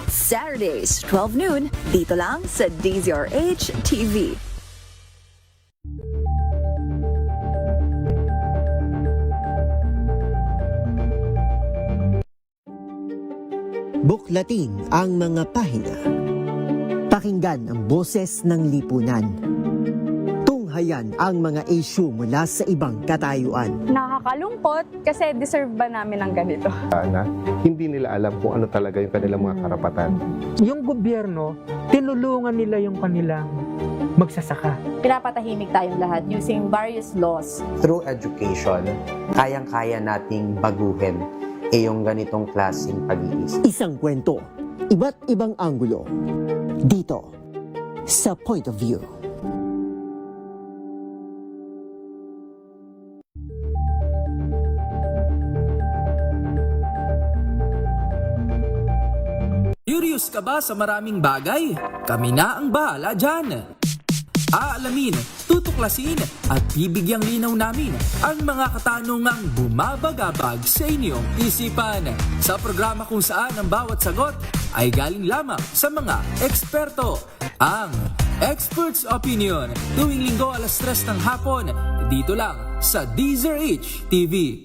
Saturdays, 12 noon, dito lang sa DZRH TV. Buklatin ang mga pahina. Pakinggan ang boses ng lipunan. Tunghayan ang mga issue mula sa ibang katayuan. Nakakalungkot kasi deserve ba namin ng ganito? Na hindi nila alam kung ano talaga yung kanilang mga karapatan. Yung gobyerno, tinulungan nila yung kanilang magsasaka. Pinapatahimik tayong lahat using various laws. Through education, kayang-kaya nating baguhin yung ganitong klaseng pag-iisip. Isang kwento, iba't ibang anggulo. Dito, sa Point of View. Curious ka ba sa maraming bagay? Kami na ang bahala dyan. Aalamin, tutuklasin at bibigyang linaw namin ang mga katanungang bumabagabag sa inyong isipan. Sa programa kung saan ang bawat sagot ay galing lamang sa mga eksperto. Ang Expert's Opinion, tuwing linggo alas 3 ng hapon, dito lang sa DZRH TV.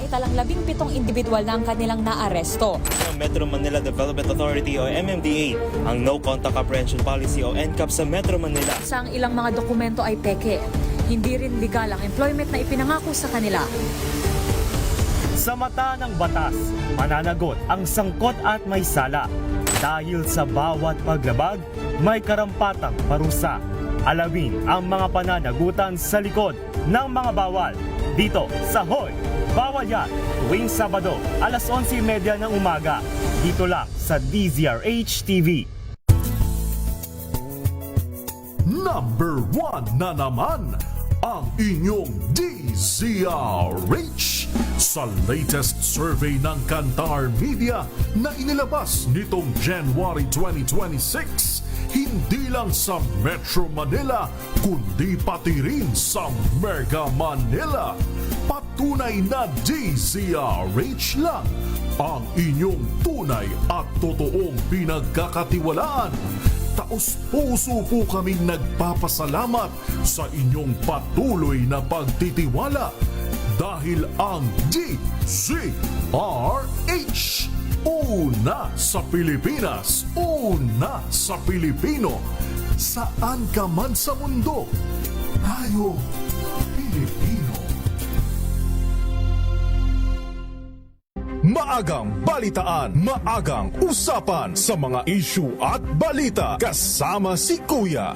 samantalang 17 individual na ang kanilang naaresto. Metro Manila Development Authority o MMDA ang No Contact Apprehension Policy o NCAP sa Metro Manila. Sa ang ilang mga dokumento ay peke. Hindi rin legal ang employment na ipinangako sa kanila. Sa mata ng batas, mananagot ang sangkot at may sala. Dahil sa bawat paglabag, may karampatang parusa. Alamin ang mga pananagutan sa likod ng mga bawal. Dito sa Hoy, Bawal Yan, tuwing Sabado, alas 11:30 ng umaga. Dito lang sa DZRH TV. Number 1 na naman ang inyong DZRH sa latest survey ng Kantar Media na inilabas nitong January 2026. Hindi lang sa Metro Manila, kundi pati rin sa Mega Manila. Patunay na DZRH lang ang inyong tunay at totoong pinagkakatiwalaan. Taos-puso po kaming nagpapasalamat sa inyong patuloy na pagtitiwala dahil ang DZRH una sa Pilipinas, una sa Pilipino. Saan ka man sa mundo, tayo Pilipino. Maagang balitaan, maagang usapan sa mga issue at balita. Kasama si Kuya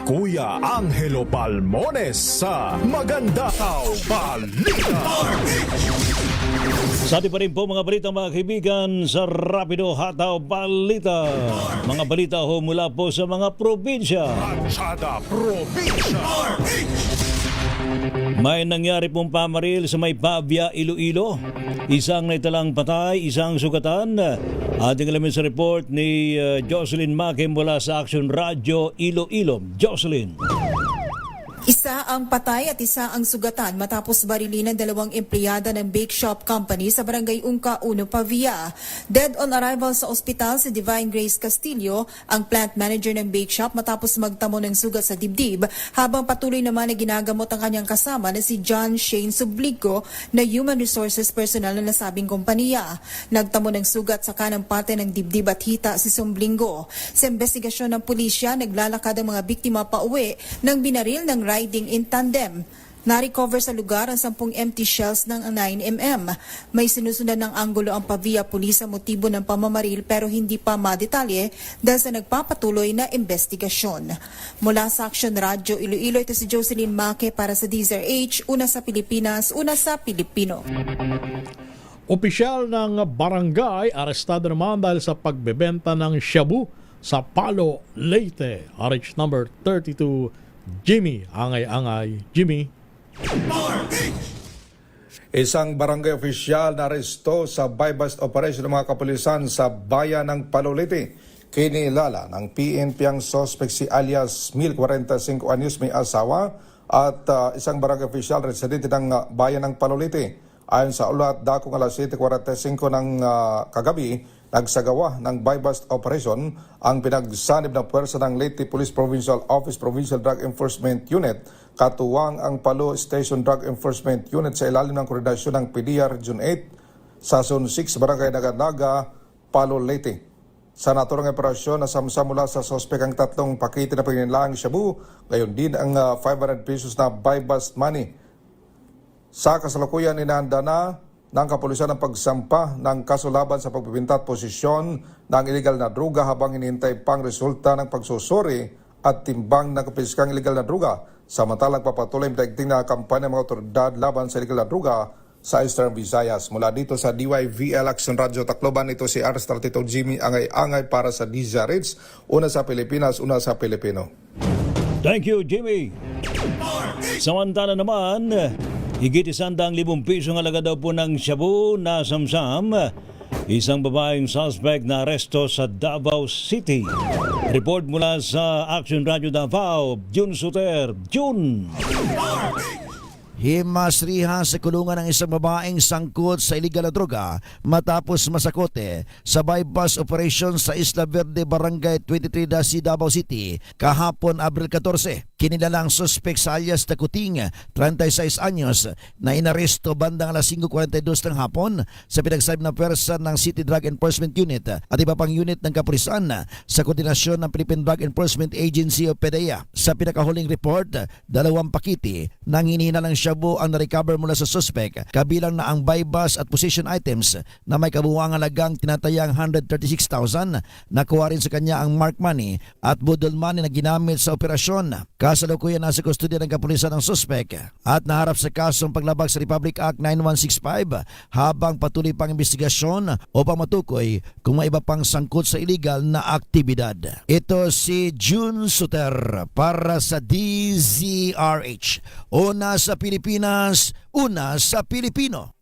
Angelo Palmones sa Maganda Tao Balita. Sa atin pa rin po mga balita mga kaibigan sa Rapido Hataw Balita. Mga balita ho mula po sa mga probinsya. Atsada Probinsya. May nangyari pong pamaril sa May Pabia, Iloilo. Isang naitalang patay, isang sugatan. Ating alamin sa report ni Jocelyn Maque mula sa Action Radio Iloilo. Jocelyn. Isa ang patay at isa ang sugatan matapos barilin ng dalawang empleyada ng bake shop company sa barangay Ungka 1, Pavia. Dead on arrival sa ospital si Divine Grace Castillo, ang plant manager ng bake shop matapos magtamo ng sugat sa dibdib, habang patuloy naman na ginagamot ang kanyang kasama na si John Shane Sublico na human resources personnel na nasabing kompanya. Nagtamo ng sugat sa kanang parte ng dibdib at hita si Sublico. Sa investigasyon ng pulisya, naglalakad ang mga biktima pa uwi ng binaril ng riding in tandem. Na-recover sa lugar ang 10 empty shells ng 9mm. May sinusundan ng anggulo ang Pavia Police sa motibo ng pamamaril pero hindi pa madetalye dahil sa nagpapatuloy na investigasyon. Mula sa Action Radio Iloilo, ito si Jocelyn Maque para sa DZRH, una sa Pilipinas, una sa Pilipino. Opisyal ng barangay arestado naman dahil sa pagbebenta ng shabu sa Palo, Leyte. RH number 32, Jimmy Angay-Angay. Jimmy. Isang barangay opisyal na aresto sa buy-bust operation ng mga kapulisan sa bayan ng Palolete. Kinilala ng PNP ang suspect si alias Mil, 45 anyos, may asawa at isang barangay opisyal residente ng bayan ng Palolete. Ayon sa ulat, dakong alas 7:45 ng kagabi, nagsagawa ng buy-bust operation ang pinagsanib ng puwersa ng Leyte Police Provincial Office Provincial Drug Enforcement Unit, katuwang ang Palo Station Drug Enforcement Unit sa ilalim ng koordinasyon ng PDEA Region 8 sa Zone 6, Barangay Naganaga, Palo, Leyte. Sa naturang operasyon, nasamsa mula sa sospek ang 3 pakete na pagnilaang shabu, gayon din ang 500 pesos na buy-bust money. Sa kasalukuyan, inahanda na ng kapulisan ang pagsampa ng kaso laban sa pagbibinta at posisyon ng illegal na droga habang hinihintay pang resulta ng pagsusuri at timbang ng kapiskang illegal na droga. Samantalang papatuloy ang daigting na kampanya ng mga otoridad laban sa illegal na droga sa Eastern Visayas. Mula dito sa DYVL Action Radio Tacloban, ito si R32 Jimmy Angay-Angay para sa DZRH, una sa Pilipinas, una sa Pilipino. Thank you, Jimmy. Samantala naman, higit 100,000 pisong halaga daw po ng shabu na samsam. Isang babaeng suspect na aresto sa Davao City. Report mula sa Action Radio Davao, Jun Suter. Jun! Himasrihan sa kulungan ng isang babaeng sangkot sa iligal na droga matapos masakote sa bypass operation sa Isla Verde, Barangay 23 Davao City kahapon Abril 14. Kinilalang suspek sa alias Takuting, 36 anyos, na inaresto bandang alas 5:42 ng hapon sa pinagsabi na pwersa ng City Drug Enforcement Unit at iba pang unit ng kapulisan sa koordinasyon ng Philippine Drug Enforcement Agency o PDEA. Sa pinakahuling report, 2 pakiti ng hinihinalang shabu ang na-recover mula sa suspek, kabilang na ang buy bus at possession items na may kabuuang halagang tinatayang 136,000. Nakuha rin sa kanya ang mark money at budol money na ginamit sa operasyon. Kasalukuyan nasa kustodiya ng kapulisan ng suspek at naharap sa kasong paglabag sa Republic Act 9165 habang patuloy pang investigasyon upang matukoy kung may iba pang sangkot sa illegal na aktibidad. Ito si June Suter para sa DZRH. Una sa Pilipinas, una sa Pilipino.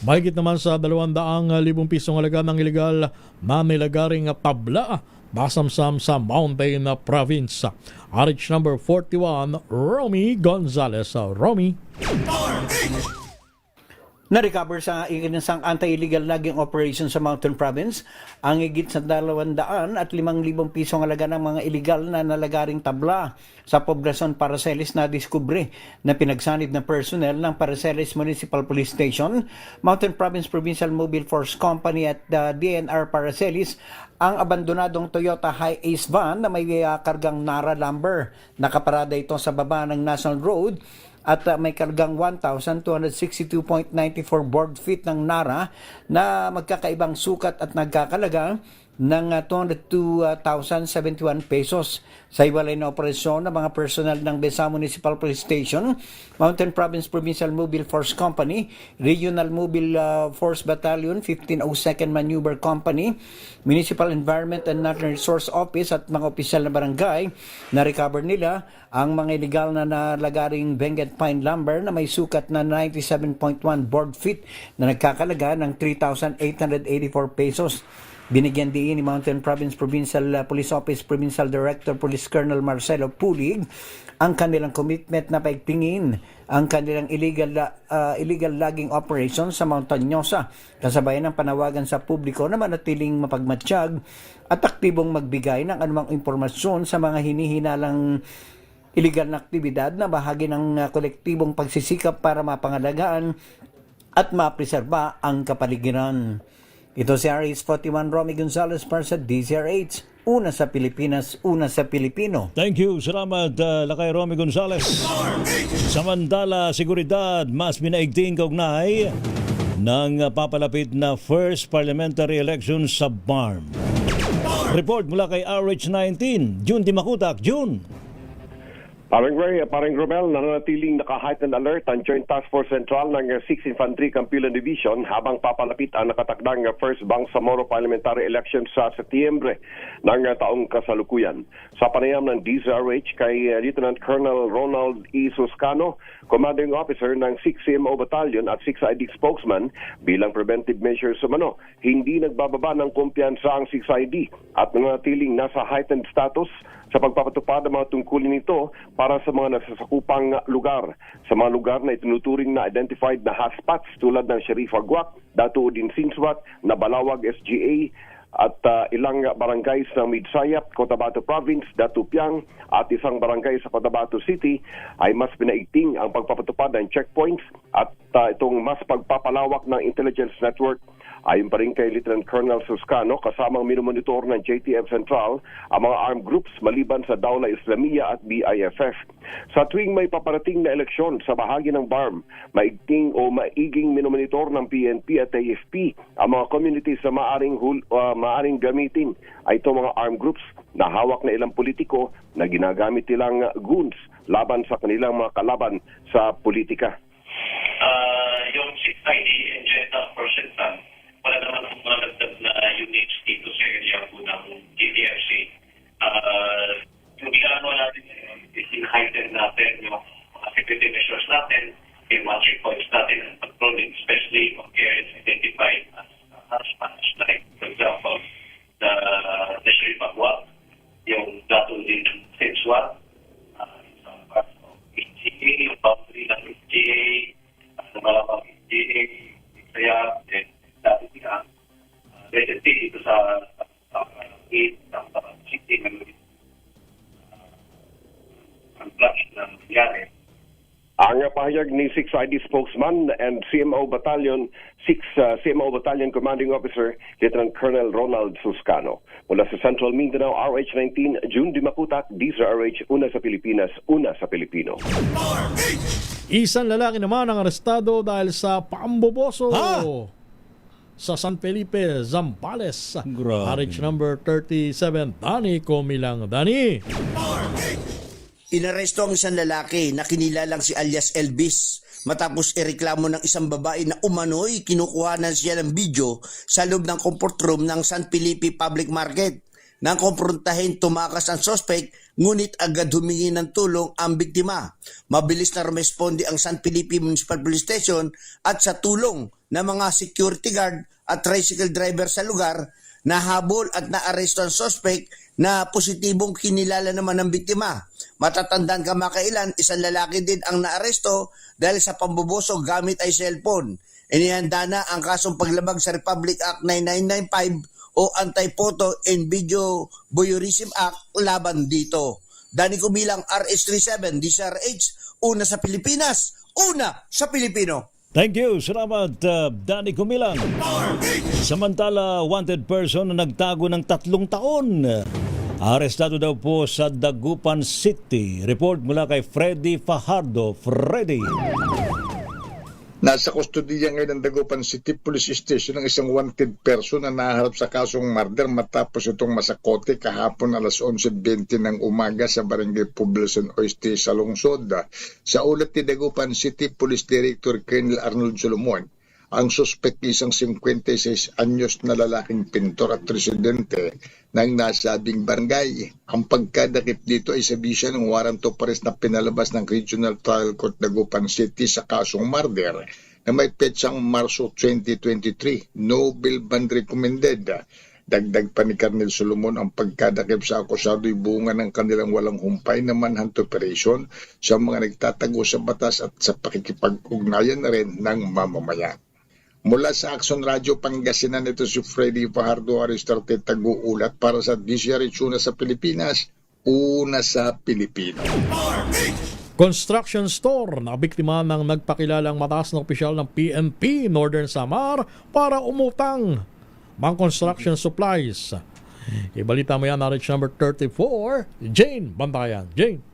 Mahigit naman sa 200,000 pisong halaga ng illegal na nilagaring tabla basamsam sa Mountain Province. RH number 41, Romy Gonzalez. Romy. Na-recover sa isang anti-illegal logging operation sa Mountain Province ang higit sa 205,000 pisong halaga ng mga illegal na nalagaring tabla sa poblasyon Paracelis na diskubre na pinagsanib ng personnel ng Paracelis Municipal Police Station, Mountain Province Provincial Mobile Force Company at DNR Paracelis ang abandonadong Toyota Hi-Ace van na may kargang Nara lumber. Nakaparada ito sa baba ng National Road at may kargang 1,262.94 board feet ng Nara na magkakaibang sukat at nagkakalaga ng 202,071 pesos. Sa iwalay na operasyon ng mga personal ng Besa Municipal Police Station, Mountain Province Provincial Mobile Force Company, Regional Mobile Force Battalion, 1502nd Maneuver Company, Municipal Environment and Natural Resource Office at mga opisyal na barangay, na-recover nila ang mga illegal na nalagaring Benguet Pine Lumber na may sukat na 97.1 board feet na nagkakalaga ng 3,884 pesos. Binigyan din ni Mountain Province Provincial Police Office Provincial Director Police Colonel Marcelo Pulig ang kanilang commitment na paigtingin ang kanilang illegal logging operation sa Montañosa, kasabayan ng panawagan sa publiko na manatiling mapagmatsyag at aktibong magbigay ng anumang impormasyon sa mga hinihinalang illegal na aktibidad na bahagi ng kolektibong pagsisikap para mapangalagaan at mapreserba ang kapaligiran. Ito si RH41 Romy Gonzalez para sa DZRH. Una sa Pilipinas, una sa Pilipino. Thank you. Salamat lakay Romy Gonzalez. Samantala, seguridad mas minaigting kaugnay ng papalapit na first parliamentary election sa BARM. Report mula kay RH19, June Dimakutak. June. Parang Ray, parang Romel, nananatiling naka-heightened alert ang Joint Task Force Central ng 6th Infantry Campilan Division habang papalapit ang nakatakdang first Bangsamoro Parliamentary Election sa Setyembre ng taong kasalukuyan. Sa panayam ng DZRH kay Lieutenant Colonel Ronald E. Suscano, Commanding Officer ng 6th CMO Battalion at 6th ID spokesman, bilang preventive measures umano, hindi nagbababa ng kumpiyansa ang 6th ID at nananatiling nasa heightened status sa pagpapatupad ng mga tungkulin nito para sa mga nasasakupang lugar. Sa mga lugar na itinuturing na identified na hotspots tulad ng Sharif Agwak, Datu Udin Sinswat, Nabalawag SGA, at ilang barangay sa Midsayap, Cotabato Province, Datu Piang, at isang barangay sa Cotabato City ay mas pinaigting ang pagpapatupad ng checkpoints at itong mas pagpapalawak ng intelligence network. Ayon pa rin kay Lieutenant Colonel Suscano, kasamang minumonitor ng JTF Central ang mga armed groups maliban sa Dawla Islamiyya at BIFF. Sa tuwing may paparating na eleksyon sa bahagi ng BARM, maigting o maiging minumonitor ng PNP at AFP ang mga communities na maaring gamitin ay itong mga armed groups na hawak na ilang politiko na ginagamit nilang goons laban sa kanilang mga kalaban sa politika. Yung 6th ID and Joint Task Force Central, wala naman ang mga nagdag na units dito sa area po ng GTFC. Yung ginagawa natin, i-heighten natin yung mga security measures natin, yung mga checkpoints natin, patrolling, especially of areas identified as hotspots, like, for example, the Sharif Agwak, yung Datu din Sinswat, some parts of HGA, yung boundary ng HGA, Nabalawag HGA, kaya, dati sila, recently dito sa 8 ng city ng bakit na nangyari. Ang pahayag ni 6 ID spokesman and CMO Battalion Commanding Officer Lieutenant Colonel Ronald Suscano. Mula sa Central Mindanao, RH19, June Dimakutak, DZRH, una sa Pilipinas, una sa Pilipino. Isang lalaki naman ang arestado dahil sa pamboboso sa San Felipe, Zambales. RH number 37, Dani Comilang. Dani! Inaresto ang isang lalaki na kinilalang si alias Elvis matapos ireklamo ng isang babae na umano'y kinukuhanan siya ng video sa loob ng comfort room ng San Felipe Public Market. Nang kumprontahin, tumakas ang suspect, ngunit agad humingi ng tulong ang biktima. Mabilis na rumesponde ang San Felipe Municipal Police Station at sa tulong ng mga security guard at tricycle driver sa lugar, nahabol at naaresto ang suspect na positibong kinilala naman ng biktima. Matatandaan kamakailan, isang lalaki din ang naaresto dahil sa pamboboso gamit ay cellphone. Inihanda na ang kasong paglabag sa Republic Act 9995 o Anti-Photo and Video Voyeurism Act laban dito. Dani Kumilang, RH37, DZRH, una sa Pilipinas, una sa Pilipino. Thank you. Salamat, Dani Kumilang. Samantala, wanted person na nagtago ng 3 taon. Arestado daw po sa Dagupan City. Report mula kay Freddy Fajardo. Freddy. Nasa kustodiya ngayon ng Dagupan City Police Station ang isang wanted person na naharap sa kasong murder matapos itong masakote kahapon alas 11:20 ng umaga sa Barangay Poblacion Oeste sa lungsod. Sa ulat ni Dagupan City Police Director Colonel Arnold Solomon, ang suspect isang 56 anyos na lalaking pintor at residente ng nasabing barangay. Ang pagkadakip dito ay sabisa ng warrant of arrest na pinalabas ng Regional Trial Court Dagupan City sa kasong murder na may petsang Marso 2023. No bail bond recommended. Dagdag pa ni Colonel Solomon, ang pagkadakip sa akusado ay bunga ng kanilang walang humpay na manhunt operation sa mga nagtatago sa batas at sa pakikipag-ugnayan na rin ng mamamayan. Mula sa Action Radio Pangasinan, ito si Freddy Fajardo, Aristarte Tagu-ulat para sa DZRH, una sa Pilipinas, una sa Pilipino. Construction store na biktima ng nagpakilalang mataas na opisyal ng PNP Northern Samar para umutang mga construction supplies. Ibalita mo yan, RH number 34, Jane Bantayan. Jane.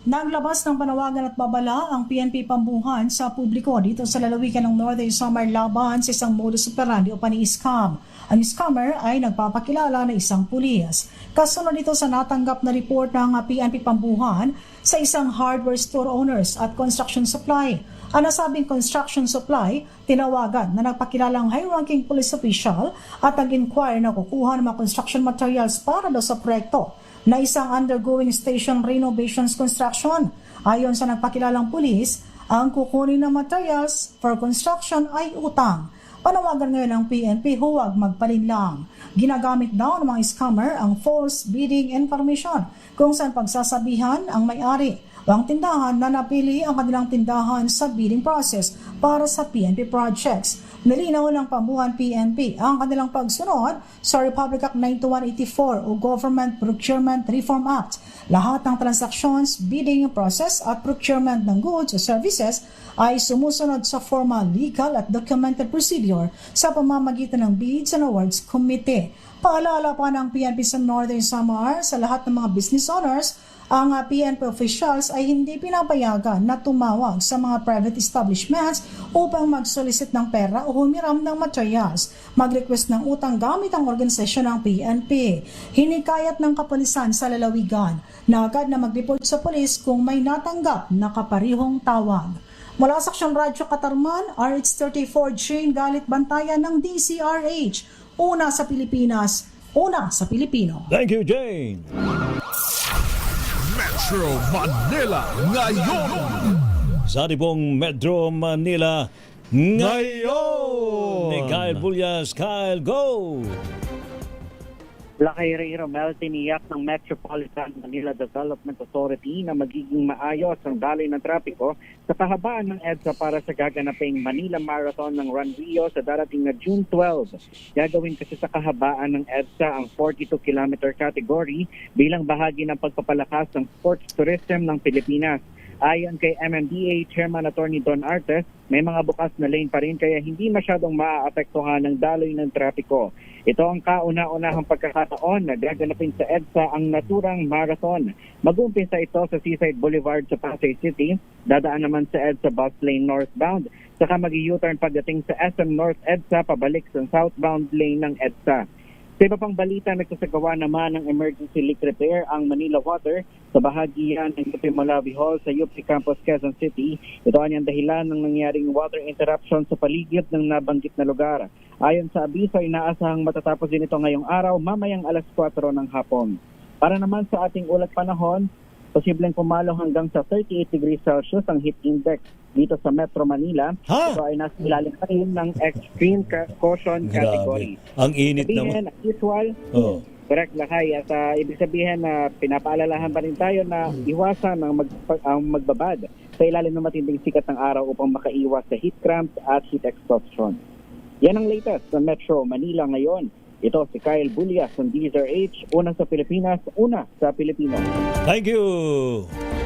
Naglabas ng panawagan at babala ang PNP Pambuhan sa publiko dito sa lalawigan ng Northern Samar laban sa isang modus operandi o pani-scam. Ang scammer ay nagpapakilala na isang pulis. Kasunod ito sa natanggap na report ng PNP Pambuhan sa isang hardware store owners at construction supply. Ang nasabing construction supply, tinawagan na nagpakilalang high-ranking police official at nag-inquire na kukuha ng mga construction materials para daw sa proyekto na isang undergoing station renovations construction. Ayon sa nagpakilalang pulis, ang kukunin na materials for construction ay utang. Panawagan ngayon ng PNP, huwag magpalinlang. Ginagamit daw ng mga scammer ang false bidding information kung saan pagsasabihan ang may-ari o ang tindahan na napili ang kanilang tindahan sa bidding process para sa PNP projects. Nilinaw ng Pambuhan PNP ang kanilang pagsunod sa Republic Act 9184 o Government Procurement Reform Act. Lahat ng transactions, bidding process at procurement ng goods o services ay sumusunod sa formal, legal at documented procedure sa pamamagitan ng Bids and Awards Committee. Paalala pa ng PNP sa Northern Samar sa lahat ng mga business owners, ang PNP officials ay hindi pinapayagan na tumawag sa mga private establishments upang mag-solicit ng pera o humiram ng materials, mag-request ng utang gamit ang organisasyon ng PNP. Hinikayat ng kapulisan sa lalawigan na agad na mag-report sa pulis kung may natanggap na kaparihong tawag. Mula sa Action Radio Katarman, RH34 Jane Galit Bantayan ng DZRH, una sa Pilipinas, una sa Pilipino. Thank you, Jane. Metro Manila ngayon. Sa pong Metro Manila ngayon. Ni Kyle Bulyas. Kyle, go! Lakay Ray Romel, tiniyak ng Metropolitan Manila Development Authority na magiging maayos ang daloy ng trapiko sa kahabaan ng EDSA para sa gaganaping Manila Marathon ng Run Rio sa darating na June 12. Gagawin kasi sa kahabaan ng EDSA ang 42-kilometer category bilang bahagi ng pagpapalakas ng sports tourism ng Pilipinas. Ayon kay MMDA Chairman Attorney Don Artes, may mga bukas na lane pa rin kaya hindi masyadong maaapektuhan ng daloy ng trapiko. Ito ang kauna-unahang pagkakataon na gaganapin sa EDSA ang naturang marathon. Mag-uumpisa ito sa Seaside Boulevard sa Pasay City, dadaan naman sa EDSA bus lane northbound, saka mag-u-turn pagdating sa SM North EDSA pabalik sa southbound lane ng EDSA. Sa iba pang balita, nagsasagawa naman ng emergency leak repair ang Manila Water sa bahagian ng UP Malawi Hall sa UP Campus Quezon City. Ito ang dahilan ng nangyaring water interruption sa paligid ng nabanggit na lugar. Ayon sa abiso, inaasahang matatapos din ito ngayong araw mamayang alas 4 ng hapon. Para naman sa ating ulat panahon, posibleng pumalo hanggang sa 38 degrees Celsius ang heat index dito sa Metro Manila. Ito ay nasa ilalim pa rin ng extreme caution category. Ang init sabihin, naman. as usual, correct Lakay. At ibig sabihin na pinapaalalahan pa rin tayo na iwasan ang magbabad sa ilalim ng matinding sikat ng araw upang makaiwas sa heat cramps at heat exhaustion. Yan ang latest sa Metro Manila ngayon. Ito si Kyle Bulias ng DZRH, una sa Pilipinas, una sa Pilipino. Thank you,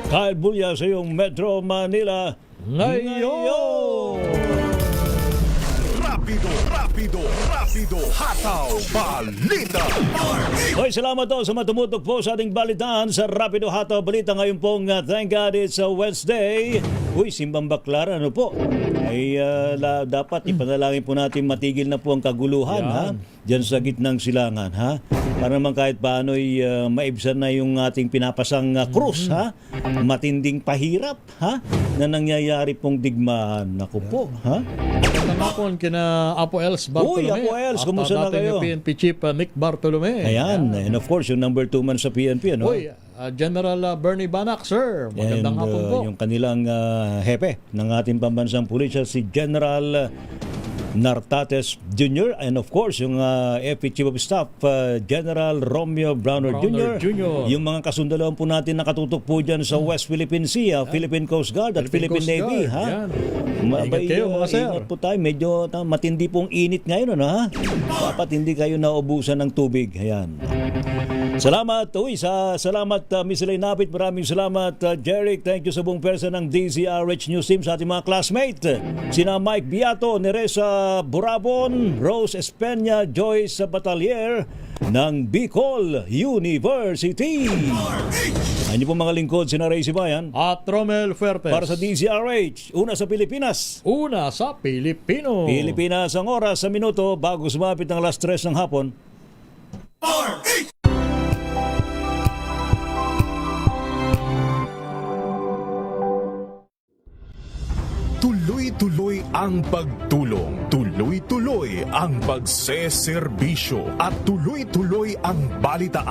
Kyle Bulias sa iyong Metro Manila ngayon. Rapido, hataw, balita. Hoy, salamat daw sa matumutok po sa ating balitaan sa Rapido Hataw Balita ngayon pong thank God it's a Wednesday. Uy, Simbang Baklar, ano po? Ay dapat ipanalangin po natin matigil na po ang kaguluhan, ha? Diyan sa gitnang silangan, ha? Para naman kahit paano ay maibsan na yung ating pinapasang krus, ha? Matinding pahirap, ha? Na nangyayari pong digmaan. Naku po, ha? Tanapon kina Apo Els Bartolome. Uy, Apo Els, kumusta na kayo? PNP Chief Nick Bartolome. Ayan, and of course, yung number 2 man sa PNP, ano? Uy, General Bernie Banak, sir. Magandang hapon po. Yung kanilang hepe ng ating pambansang pulisya, si General Nartates Jr. and of course yung FP Chief of Staff General Romeo Browner Jr. Yung mga kasundaluhan po natin nakatutok po dyan sa West Philippine Sea, Philippine Coast Guard at Philippine Navy, ha? Ingat po tayo, medyo matindi pong init ngayon, ano, ha? Dapat hindi kayo naubusan ng tubig. Ayan. Salamat, salamat Miss Elaine Napit, maraming salamat Jeric, thank you sa buong person ng DZRH News Team, sa ating mga classmate, sina Mike Biato, Neresa Burabon, Rose Espenya, Joyce Batalier ng Bicol University. Ano po mga lingkod, sina Ray Sibayan at Romel Fuertes para sa DZRH, una sa Pilipinas, una sa Pilipino. Pilipinas ang oras sa minuto bago sumapit ng alas 3 ng hapon. Tuloy-tuloy ang pagtulong, tuloy-tuloy ang pagseserbisyo, at tuloy-tuloy ang balitaan.